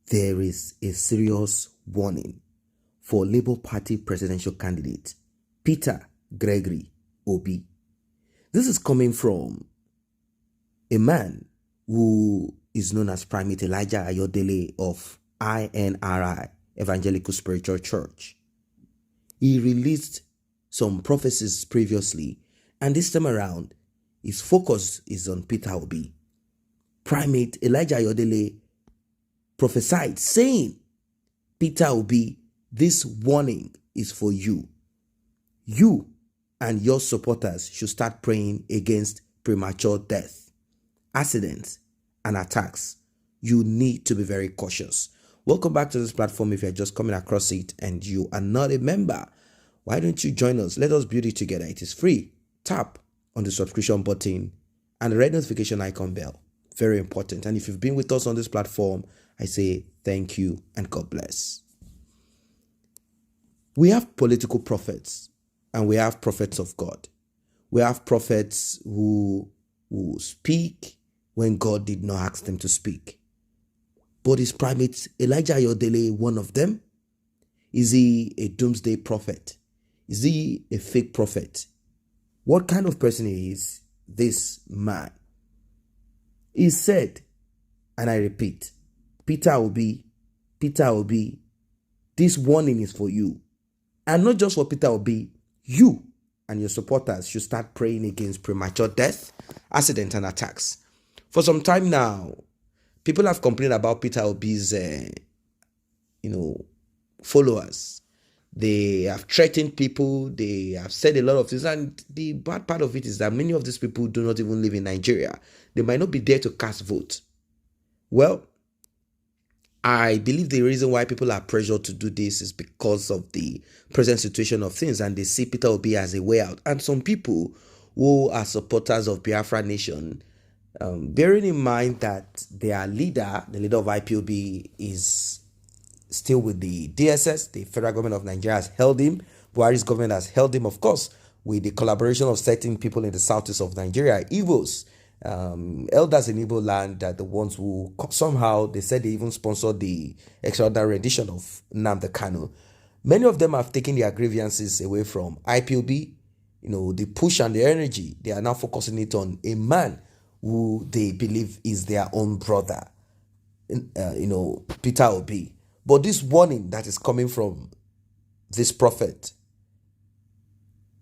there is a serious warning for Labour Party presidential candidate Peter Gregory Obi. This is coming from a man who is known as Primate Elijah Ayodele of INRI, Evangelical Spiritual Church. He released some prophecies previously, and this time around, his focus is on Peter Obi. Primate Elijah Ayodele prophesied, saying, Peter Obi, this warning is for you. You and your supporters should start praying against premature death, accidents, and attacks. You need to be very cautious. Welcome back to this platform. If you're just coming across it and you are not a member, why don't you join us? Let us build it together. It is free. Tap on the subscription button and the red notification icon bell. Very important. And if you've been with us on this platform, I say thank you and God bless. We have political prophets and we have prophets of God. We have prophets who speak when God did not ask them to speak. But is Primate Elijah Ayodele one of them? Is he a doomsday prophet? Is he a fake prophet? What kind of person is this man? He said, and I repeat, Peter Obi, this warning is for you. And not just for Peter Obi, you and your supporters should start praying against premature death, accidents, and attacks. For some time now, people have complained about Peter Obi's, followers. They have threatened people. They have said a lot of things. And the bad part of it is that many of these people do not even live in Nigeria. They might not be there to cast votes. Well, I believe the reason why people are pressured to do this is because of the present situation of things, and they see Peter Obi as a way out. And some people who are supporters of Biafra Nation, bearing in mind that their leader, the leader of IPOB, is still with the DSS, the federal government of Nigeria has held him. Buhari's government has held him, of course, with the collaboration of certain people in the southeast of Nigeria, Igbos. Elders in Igbo land are the ones who somehow, they said they even sponsored the extraordinary rendition of Nnamdi Kanu. Many of them have taken their grievances away from IPOB, the push and the energy. They are now focusing it on a man who they believe is their own brother, Peter Obi. But this warning that is coming from this prophet,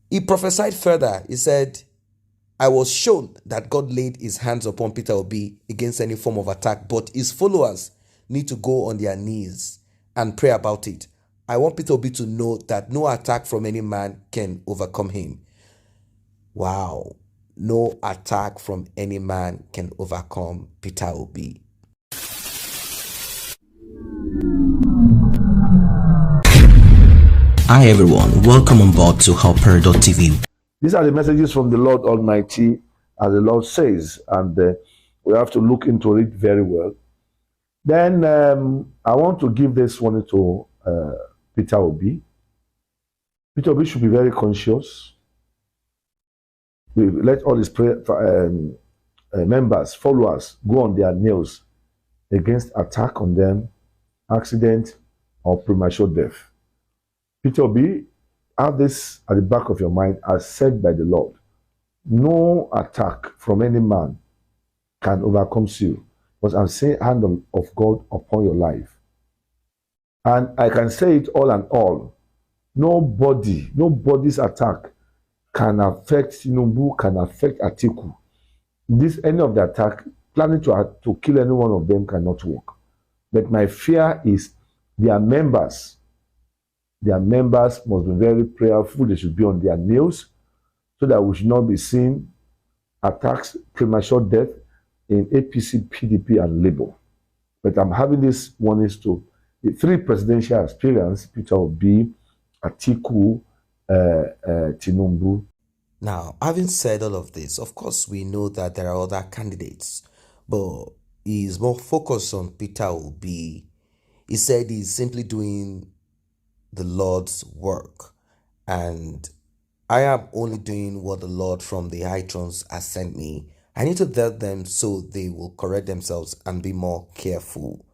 he prophesied further. He said, I was shown that God laid his hands upon Peter Obi against any form of attack, but his followers need to go on their knees and pray about it. I want Peter Obi to know that no attack from any man can overcome him. Wow. No attack from any man can overcome Peter Obi. Hi everyone, welcome on board to Helper.tv. These are the messages from the Lord Almighty, as the Lord says, and we have to look into it very well. Then I want to give this one to Peter Obi. Peter Obi should be very conscious. We let all his members, followers, go on their knees against attack on them, accident, or premature death. Peter Obi, have this at the back of your mind, as said by the Lord. No attack from any man can overcome you, but I'm saying hand of God upon your life. And I can say it all and all. Nobody's attack can affect Tinubu, can affect Atiku. Any of the attack, planning to kill any one of them cannot work. But my fear is their members. Their members must be very prayerful. They should be on their knees so that we should not be seeing attacks, premature death in APC, PDP, and Labour. But I'm having this one is to the three presidential experience, Peter Obi, Atiku, Tinubu. Now, having said all of this, of course, we know that there are other candidates, but he's more focused on Peter Obi. He said he's simply doing the Lord's work, and I am only doing what the Lord from the high thrones has sent me. I need to tell them so they will correct themselves and be more careful.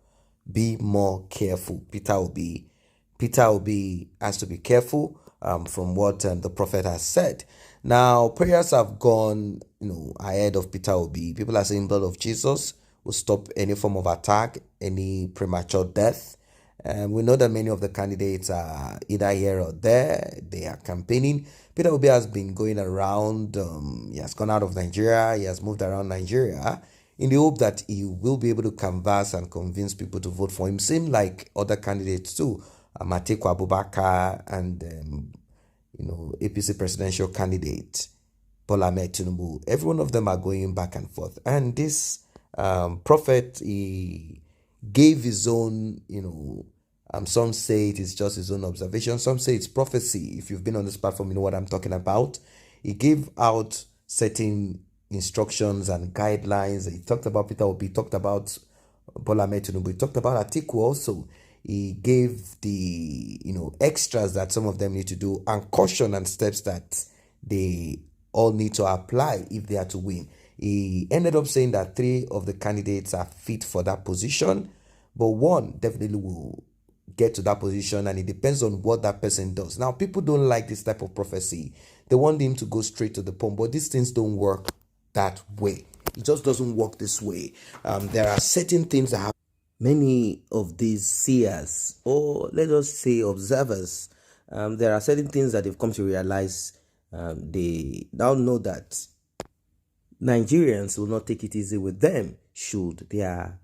be more careful. Peter Obi has to be careful from what the prophet has said. Now, prayers have gone, ahead of Peter Obi. People are saying blood of Jesus will stop any form of attack, any premature death. We know that many of the candidates are either here or there. They are campaigning. Peter Obi has been going around. He has gone out of Nigeria. He has moved around Nigeria in the hope that he will be able to canvass and convince people to vote for him. Same like other candidates too, Atiku Abubakar and APC presidential candidate Bola Ahmed Tinubu. Every one of them are going back and forth. And this prophet, he gave his own, some say it is just his own observation. Some say it's prophecy. If you've been on this platform, you know what I'm talking about. He gave out certain instructions and guidelines. He talked about Peter Obi, he talked about Bola Ahmed Tinubu, he talked about Atiku also. He gave the extras that some of them need to do, and caution and steps that they all need to apply if they are to win. He ended up saying that 3 of the candidates are fit for that position, but one definitely will get to that position, and it depends on what that person does. Now, people don't like this type of prophecy. They want him to go straight to the point, but these things don't work that way. It just doesn't work this way. There are certain things that happen. Many of these seers, or let us say observers, there are certain things that they've come to realize. They now know that Nigerians will not take it easy with them should their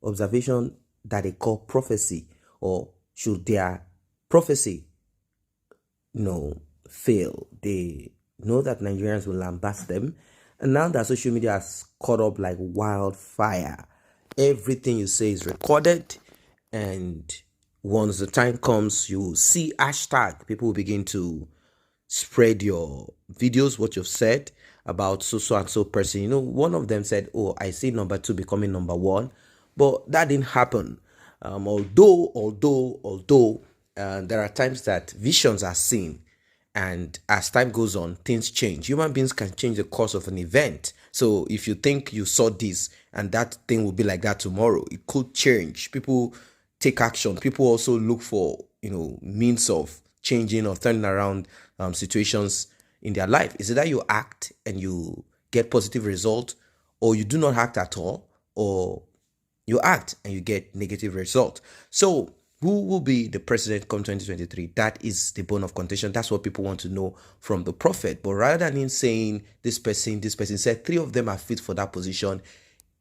observation that they call prophecy, or should their prophecy fail. They know that Nigerians will lambast them, and now that social media has caught up like wildfire, everything you say is recorded, and once the time comes, you will see hashtag. People will begin to spread your videos, what you've said about so and so person. One of them said, "Oh, I see number 2 becoming number 1," but that didn't happen. Although there are times that visions are seen, and as time goes on, things change. Human beings can change the course of an event. So if you think you saw this and that thing will be like that tomorrow, it could change. People take action. People also look for means of changing or turning around situations in their life. Is it that you act and you get positive result, or you do not act at all, or you act and you get negative result? So who will be the president come 2023? That is the bone of contention. That's what people want to know from the prophet. But rather than him saying this person said 3 of them are fit for that position,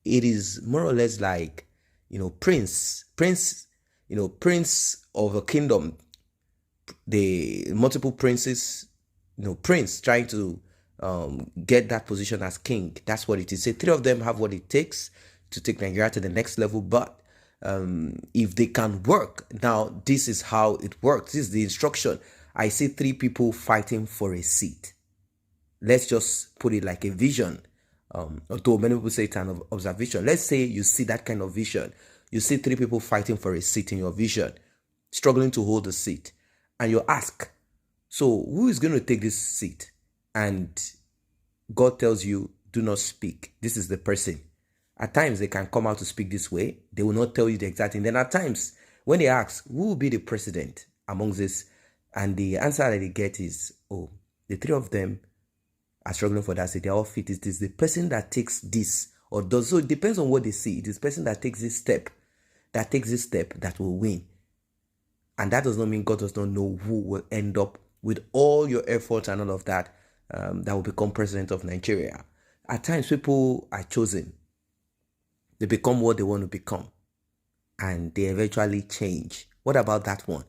it is more or less like prince of a kingdom, the multiple princes, prince trying to get that position as king. That's what it is. Say 3 of them have what it takes to take Nigeria to the next level, but if they can work, now this is how it works. This is the instruction. I see 3 people fighting for a seat. Let's just put it like a vision. Although many people say it's an observation. Let's say you see that kind of vision. You see 3 people fighting for a seat in your vision, struggling to hold the seat, and you ask, so who is going to take this seat? And God tells you, do not speak. This is the person. At times, they can come out to speak this way. They will not tell you the exact thing. Then at times, when they ask, who will be the president amongst this? And the answer that they get is, oh, the 3 of them are struggling for that seat. They're all fit. It is the person that takes this or does. So it depends on what they see. It is the person that takes this step, that will win. And that does not mean God does not know who will end up with all your efforts and all of that, that will become president of Nigeria. At times, people are chosen. They become what they want to become, and they eventually change. What about that one?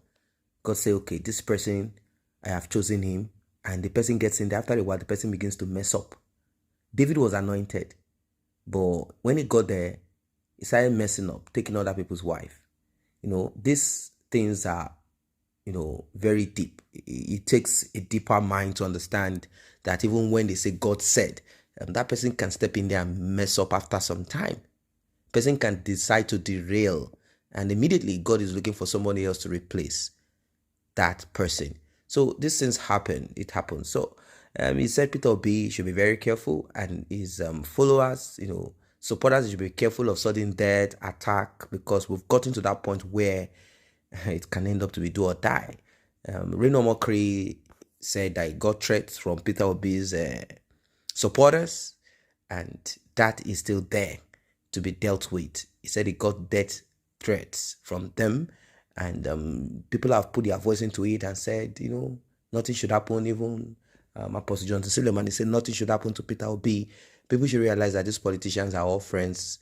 God say, okay, this person, I have chosen him, and the person gets in there. After a while, the person begins to mess up. David was anointed, but when he got there, he started messing up, taking other people's wife. These things are, very deep. It takes a deeper mind to understand that even when they say God said, that person can step in there and mess up after some time. Person can decide to derail, and immediately God is looking for somebody else to replace that person. So these things happen. It happens. So he said Peter Obi should be very careful, and his followers, supporters should be careful of sudden death, attack, because we've gotten to that point where it can end up to be do or die. Reno Omokri said that he got threats from Peter Obi's supporters, and that is still there to be dealt with. He said he got death threats from them, and people have put their voice into it and said, you know, nothing should happen. Even Apostle Johnson Suleman, he said nothing should happen to Peter Obi. People should realize that these politicians are all friends.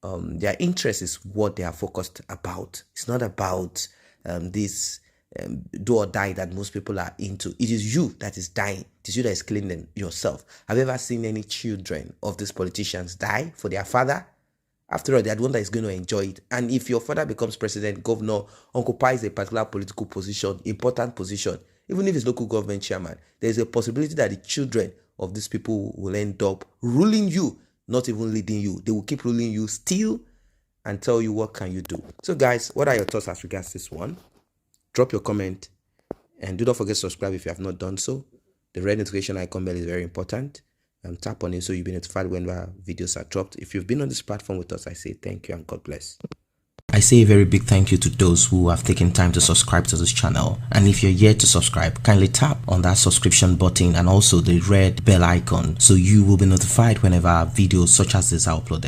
Their interest is what they are focused about. It's not about this do or die that most people are into. It is you that is dying. It is you that is killing them yourself. Have you ever seen any children of these politicians die for their father? After all, they are the one that is going to enjoy it. And if your father becomes president, governor, occupies a particular political position, important position, even if it's local government chairman, there is a possibility that the children of these people will end up ruling you, not even leading you. They will keep ruling you still and tell you what can you do. So guys, what are your thoughts as regards this one? Drop your comment, and do not forget to subscribe if you have not done so. The red notification icon bell is very important. Tap on it so you'll be notified whenever videos are dropped. If you've been on this platform with us, I say thank you and God bless. I say a very big thank you to those who have taken time to subscribe to this channel. And if you're yet to subscribe, kindly tap on that subscription button and also the red bell icon so you will be notified whenever videos such as this are uploaded.